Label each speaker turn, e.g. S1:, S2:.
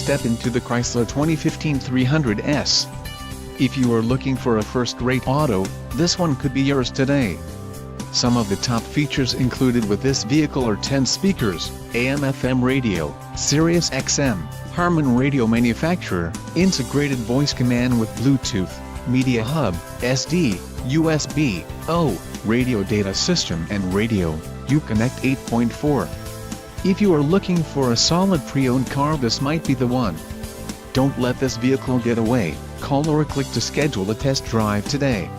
S1: step into the Chrysler 2015 300S. If you are looking for a first-rate auto, this one could be yours today. Some of the top features included with this vehicle are 10 speakers, AM/FM radio, Sirius XM, Harman radio manufacturer, integrated voice command with Bluetooth, media hub, SD, USB, O, radio data system and radio, Uconnect 8.4. If you are looking for a solid pre-owned car, this might be the one. Don't let this vehicle get away. Call or click to schedule a test drive today.